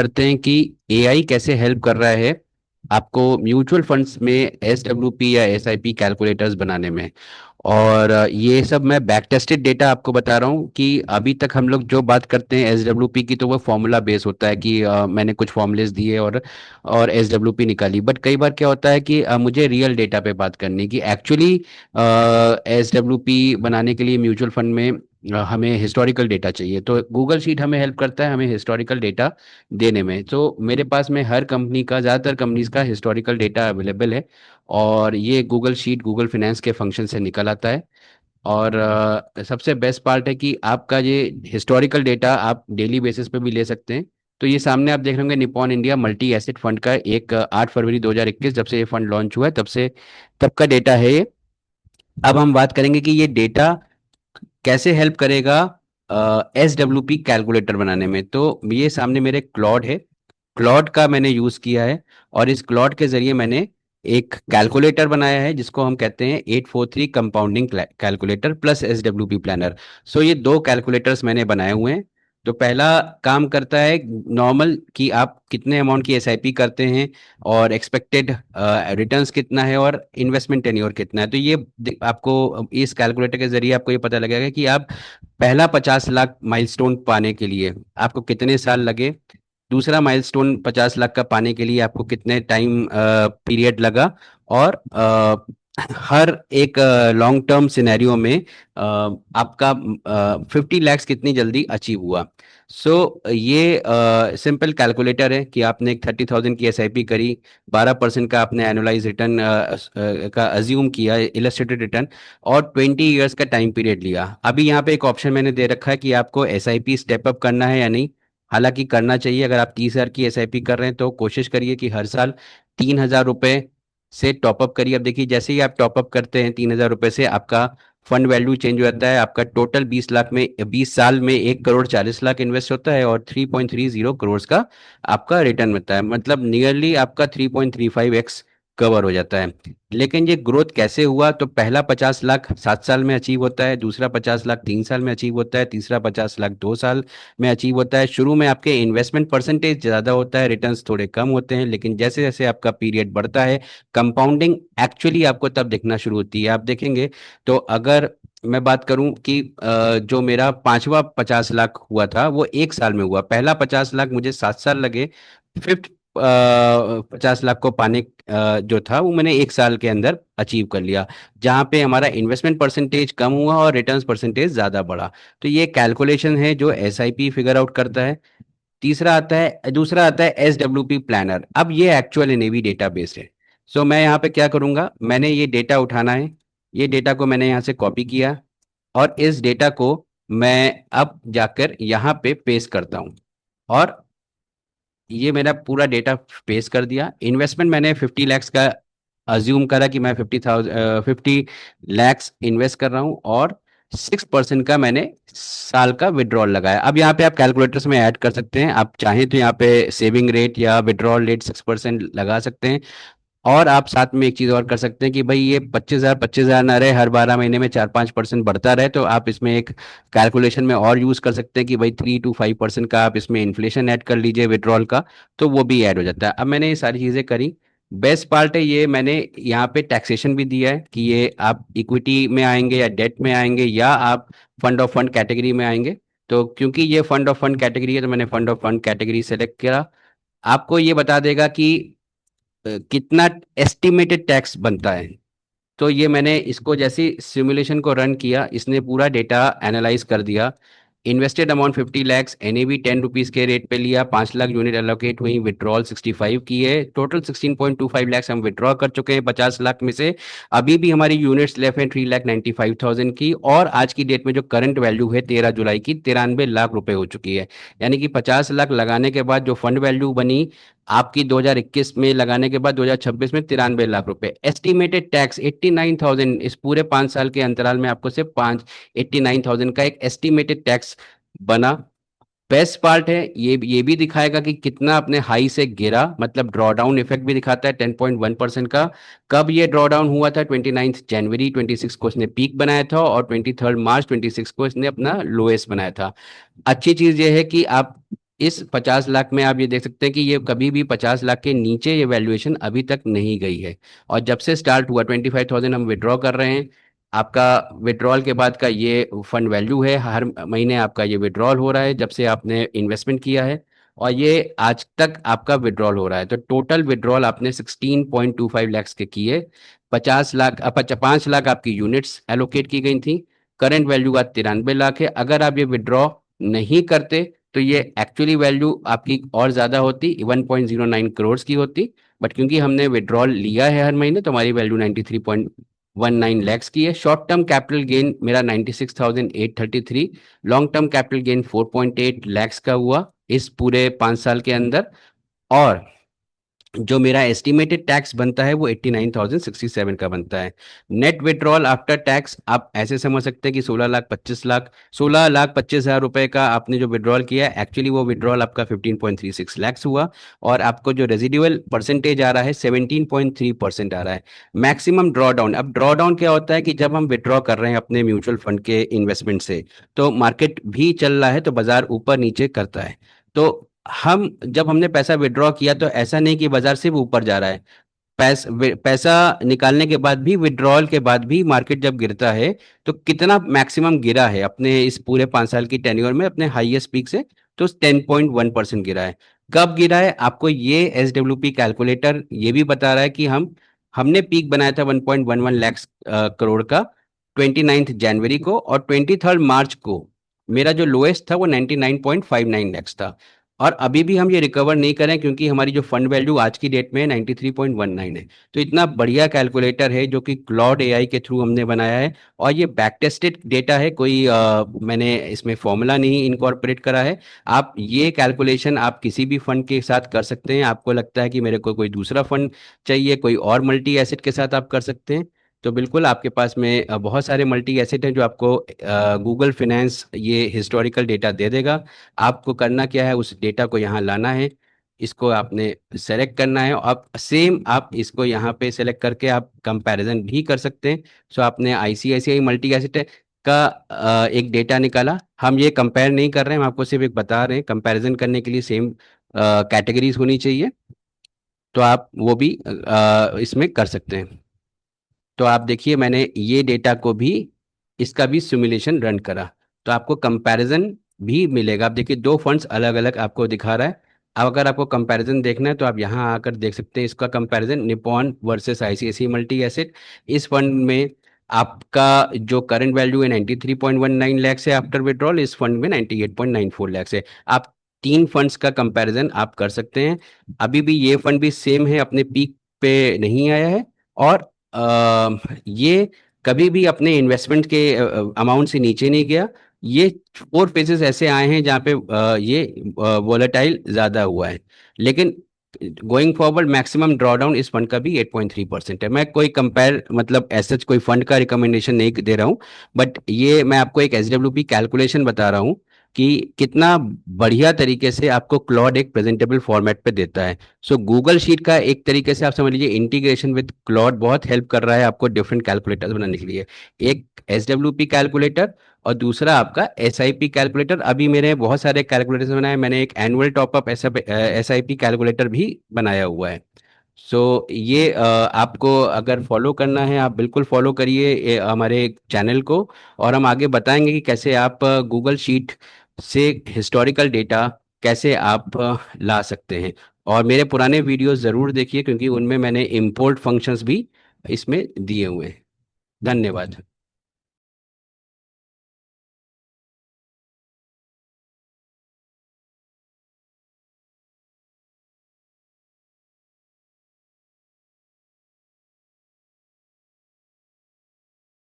करते हैं कि एआई कैसे हेल्प कर रहा है आपको म्यूचुअल फंड्स में एसडब्ल्यूपी या एसआईपी कैलकुलेटर्स बनाने में। और ये सब मैं बैक टेस्टेड डेटा आपको बता रहा हूँ कि अभी तक हम लोग जो बात करते हैं एसडब्ल्यूपी की, तो वो फॉर्मूला बेस होता है कि मैंने कुछ फॉर्मूलेस दिए और एसडब्ल्यूपी निकाली। बट कई बार क्या होता है कि मुझे रियल डेटा पे बात करनी है कि एक्चुअली एसडब्ल्यूपी बनाने के लिए म्यूचुअल फंड में हमें हिस्टोरिकल डेटा चाहिए। तो गूगल शीट हमें हेल्प करता है हमें हिस्टोरिकल डेटा देने में। तो मेरे पास में हर कंपनी का, ज़्यादातर कंपनीज का हिस्टोरिकल डेटा अवेलेबल है, और ये गूगल शीट गूगल फिनेंस के फंक्शन से निकल आता है। और सबसे बेस्ट पार्ट है कि आपका ये हिस्टोरिकल डेटा आप डेली बेसिस पे भी ले सकते हैं। तो ये सामने आप देख रहे होंगे Nippon India multi asset fund का एक 8 फरवरी 2021 जब से ये फंड लॉन्च हुआ है तब का डेटा है ये। अब हम बात करेंगे कि ये डेटा कैसे हेल्प करेगा एस डब्ल्यू पी कैलकुलेटर बनाने में। तो ये सामने मेरे क्लॉड है, क्लॉड का मैंने यूज किया है, और इस क्लॉड के जरिए मैंने एक कैलकुलेटर बनाया है जिसको हम कहते हैं 843 compounding calculator plus S W P planner. So ये दो कैलकुलेटर्स मैंने बनाए हुए हैं। तो पहला काम करता है नॉर्मल कि आप कितने अमाउंट की एसआईपी करते हैं और एक्सपेक्टेड रिटर्न्स कितना है और इन्वेस्टमेंट टेन्योर कितना है। तो ये आपको इस कैलकुलेटर के जरिए आपको ये पता लगेगा कि आप पहला 50 लाख माइलस्टोन पाने के लिए आपको कितने साल लगे, दूसरा माइलस्टोन 50 लाख का पाने के लिए आपको कितने टाइम पीरियड लगा, और हर एक लॉन्ग टर्म सिनेरियो में आपका 50 लैक्स कितनी जल्दी अचीव हुआ। ये सिंपल कैलकुलेटर है कि आपने एक 30,000 की एसआईपी करी, 12% का आपने एनुअलाइज रिटर्न का अज्यूम किया, इलस्ट्रेटेड रिटर्न, और 20 ईयर्स का टाइम पीरियड लिया। अभी यहाँ पे एक ऑप्शन मैंने दे रखा है कि आपको एसआईपी स्टेप अप करना है या नहीं। हालांकि करना चाहिए। अगर आप 30,000 की एसआईपी कर रहे हैं तो कोशिश करिए कि हर साल 3,000 रुपए से टॉपअप करिए। अब देखिए जैसे ही आप टॉपअप करते हैं 3,000 रुपए से आपका फंड वैल्यू चेंज हो जाता है। आपका टोटल 20 लाख में 20 साल में 1,40,40 लाख इन्वेस्ट होता है और 3.30 करोड़ का आपका रिटर्न मिलता है। मतलब नियरली आपका 3.35x कवर हो जाता है। लेकिन ये ग्रोथ कैसे हुआ? तो पहला 50 लाख 7 साल में अचीव होता है, दूसरा 50 लाख 3 साल में अचीव होता है, तीसरा 50 लाख 2 साल में अचीव होता है। शुरू में आपके इन्वेस्टमेंट परसेंटेज ज़्यादा होता है, रिटर्न्स थोड़े कम होते हैं, लेकिन जैसे जैसे आपका पीरियड बढ़ता है कंपाउंडिंग एक्चुअली आपको तब दिखना शुरू होती है। आप देखेंगे तो अगर मैं बात करूं कि जो मेरा पांचवा 50 लाख हुआ था वो 1 साल में हुआ, पहला 50 लाख मुझे 7 साल लगे, फिफ्थ 50 लाख को पाने जो था वो मैंने 1 साल के अंदर अचीव कर लिया, जहां पे हमारा इन्वेस्टमेंट परसेंटेज कम हुआ और रिटर्न्स परसेंटेज ज्यादा बढ़ा। तो ये कैलकुलेशन है जो एसआईपी फिगर आउट करता है। दूसरा आता है एस डब्ल्यू पी प्लानर। अब ये एक्चुअल एनएवी डेटा बेस्ड है। मैं यहाँ पे क्या करूंगा, मैंने ये डेटा उठाना है, ये डेटा को मैंने यहाँ से कॉपी किया, और इस डेटा को मैं अब जाकर यहाँ पे पेस्ट करता हूँ, और ये मेरा पूरा डेटा पेस्ट कर दिया। इन्वेस्टमेंट मैंने 50 लैक्स का अज्यूम करा कि मैं 50 लैक्स इन्वेस्ट कर रहा हूँ, और 6% का मैंने साल का विड्रॉल लगाया। अब यहाँ पे आप कैलकुलेटर्स में ऐड कर सकते हैं, आप चाहें तो यहाँ पे सेविंग रेट या विड्रॉल रेट 6% लगा सकते हैं। और आप साथ में एक चीज और कर सकते हैं कि भाई ये 25,000 ना रहे, हर 12 महीने में 4-5% बढ़ता रहे। तो आप इसमें एक कैलकुलेशन में और यूज कर सकते हैं कि भाई 3 to 5% का आप इसमें इन्फ्लेशन ऐड कर लीजिए विड्रॉल का, तो वो भी ऐड हो जाता है। अब मैंने ये सारी चीजें करी। बेस्ट पार्ट है ये मैंने यहाँ पे टैक्सेशन भी दिया है कि ये आप इक्विटी में आएंगे या डेट में आएंगे या आप फंड ऑफ फंड कैटेगरी में आएंगे। तो क्योंकि ये फंड ऑफ फंड कैटेगरी है तो मैंने fund of fund category select किया। आपको ये बता देगा कि कितना एस्टिमेटेड टैक्स बनता है। तो ये मैंने इसको जैसे सिमुलेशन को रन किया, इसने पूरा डेटा एनालाइज कर दिया। Invested amount 50 lakhs, NAV 10 rupees के रेट पे लिया, 5 लाख यूनिट एलोकेट हुई, विड्रॉल 65 की है, टोटल 16.25 लैक्स हम विड्रॉ कर चुके हैं 50 लाख में से। अभी भी हमारी यूनिट्स लेफ्ट हैं 3,95,000 की, और आज की डेट में जो करंट वैल्यू है 13 जुलाई की 93 लाख रुपए हो चुकी है। यानी कि 50 लाख लगाने के बाद जो फंड वैल्यू बनी आपकी 2021 में लगाने के बाद 2026 में 93 लाख रुपए। एस्टिमेटेड टैक्स 89,000, इस पूरे 5 साल के अंतराल में आपको सिर्फ 89,000 का एक एस्टिमेटेड टैक्स बना। बेस्ट पार्ट है ये भी दिखाएगा कि कितना अपने हाई से गिरा, मतलब ड्रॉ डाउन इफेक्ट भी दिखाता है 10.1% का। कब ये ड्रॉ डाउन हुआ था? 29 जनवरी 26 को इसने पीक बनाया था, और 23 मार्च 26 को इसने अपना लोएस्ट बनाया था। अच्छी चीज ये है कि आप इस 50 लाख में आप ये देख सकते हैं कि ये कभी भी 50 लाख के नीचे ये वैल्यूएशन अभी तक नहीं गई है। और जब से स्टार्ट हुआ 25,000 हम विड्रॉ कर रहे हैं, आपका विड्रॉल के बाद का ये फंड वैल्यू है, हर महीने आपका ये विड्रॉल हो रहा है जब से आपने इन्वेस्टमेंट किया है, और ये आज तक आपका विड्रॉल हो रहा है। तो टोटल विड्रॉल आपने 16.25 लाख के किए। 50 लाख 5 लाख आपकी यूनिट्स एलोकेट की गई थी। करंट वैल्यू का 93 लाख है। अगर आप ये विड्रॉ नहीं करते तो ये एक्चुअली वैल्यू आपकी और ज्यादा होती, 1.09 करोड़ की होती। बट क्योंकि हमने विड्रॉल लिया है हर महीने, तो हमारी वैल्यू 93.19 लाख की है। शॉर्ट टर्म कैपिटल गेन मेरा 96,833, long term capital gain 4.8 lakh का हुआ इस पूरे 5 साल के अंदर। और जो मेरा एस्टिमेटेड टैक्स बनता है वो 89,067 का बनता है। नेट विड्रॉल आफ्टर टैक्स आप ऐसे समझ सकते हैं कि 16,25,000 रुपए का आपने जो विड्रॉल किया है, एक्चुअली वो विड्रॉल आपका 15.36 लाख हुआ। और आपको जो रेजिडुअल परसेंटेज आ रहा है 17.3% आ रहा है। मैक्सिमम ड्रॉ डाउन, अब ड्रॉ डाउन क्या होता है कि जब हम विड्रॉ कर रहे हैं अपने म्यूचुअल फंड के इन्वेस्टमेंट से, तो मार्केट भी चल रहा है तो बाजार ऊपर नीचे करता है। तो हम जब हमने पैसा विड्रॉ किया तो ऐसा नहीं कि बाजार सिर्फ ऊपर जा रहा है। पैसा निकालने के बाद भी, विड्रॉल के बाद भी मार्केट जब गिरता है तो कितना मैक्सिमम गिरा है अपने इस पूरे 5 साल की टेन्योर में अपने हाईएस्ट पीक से, तो 10.1% गिरा है। कब गिरा है आपको ये SWP कैलकुलेटर ये भी बता रहा है कि हमने पीक बनाया था 1.11 लाख करोड़ का 29 जनवरी को, और 23 मार्च को मेरा जो लोएस्ट था वो 99.59 लाख था। और अभी भी हम ये रिकवर नहीं करें क्योंकि हमारी जो फंड वैल्यू आज की डेट में 93.19 है। तो इतना बढ़िया कैलकुलेटर है जो कि क्लॉड एआई के थ्रू हमने बनाया है। और ये बैक टेस्टेड डेटा है, कोई मैंने इसमें फॉर्मूला नहीं इनकॉर्पोरेट करा है। आप ये कैलकुलेशन आप किसी भी फंड के साथ कर सकते हैं। आपको लगता है कि मेरे को कोई दूसरा फंड चाहिए, कोई और मल्टी एसेट के साथ आप कर सकते हैं, तो बिल्कुल आपके पास में बहुत सारे मल्टी एसेट हैं जो आपको गूगल फिनेंस ये हिस्टोरिकल डेटा दे देगा। आपको करना क्या है, उस डेटा को यहाँ लाना है, इसको आपने सेलेक्ट करना है, आप सेम आप इसको यहाँ पे सेलेक्ट करके आप कंपैरिजन भी कर सकते हैं। सो आपने ICICI मल्टी एसेट का एक डेटा निकाला, हम ये कंपेयर नहीं कर रहे हैं, हम आपको सिर्फ एक बता रहे हैं कंपैरिजन करने के लिए सेम कैटेगरीज होनी चाहिए, तो आप वो भी इसमें कर सकते हैं। तो आप देखिए मैंने ये डेटा को भी, इसका भी सिमुलेशन रन करा, तो आपको कंपैरिजन भी मिलेगा। आप देखिए दो फंड्स अलग अलग आपको दिखा रहा है। अब अगर आपको कंपैरिजन देखना है तो आप यहाँ आकर देख सकते हैं इसका comparison, Nippon versus ICICI multi asset. इस फंड में आपका जो करंट वैल्यू है 93.19 लाख है आफ्टर विड्रॉल, इस फंड में 98.94 लाख है। आप तीन फंड्स का कंपैरिजन आप कर सकते हैं। अभी भी ये फंड भी सेम है, अपने पीक पे नहीं आया है, और ये कभी भी अपने इन्वेस्टमेंट के अमाउंट से नीचे नहीं गया। ये 4 फेजेस ऐसे आए हैं जहाँ पे ये वोलेटाइल ज्यादा हुआ है, लेकिन गोइंग फॉरवर्ड मैक्सिमम ड्रॉडाउन इस फंड का भी 8.3% है। मैं कोई कंपेयर मतलब ऐसा कोई फंड का रिकमेंडेशन नहीं दे रहा हूँ, बट ये मैं आपको एक SWP कैलकुलेशन बता रहा हूँ कि कितना बढ़िया तरीके से आपको क्लॉड एक प्रेजेंटेबल फॉर्मेट पे देता है। सो गूगल शीट का एक तरीके से आप समझ लीजिए इंटीग्रेशन विद क्लॉड बहुत हेल्प कर रहा है आपको डिफरेंट कैलकुलेटर्स बनाने के लिए। एक SWP कैलकुलेटर और दूसरा आपका SIP कैलकुलेटर। अभी मेरे बहुत सारे कैलकुलेटर्स बनाए, मैंने एक एनुअल टॉपअप SIP कैलकुलेटर भी बनाया हुआ है। सो ये आपको अगर फॉलो करना है आप बिल्कुल फॉलो करिए हमारे चैनल को, और हम आगे बताएंगे कि कैसे आप गूगल शीट से हिस्टोरिकल डेटा कैसे आप ला सकते हैं। और मेरे पुराने वीडियोस ज़रूर देखिए क्योंकि उनमें मैंने इंपोर्ट फंक्शंस भी इसमें दिए हुए हैं। धन्यवाद।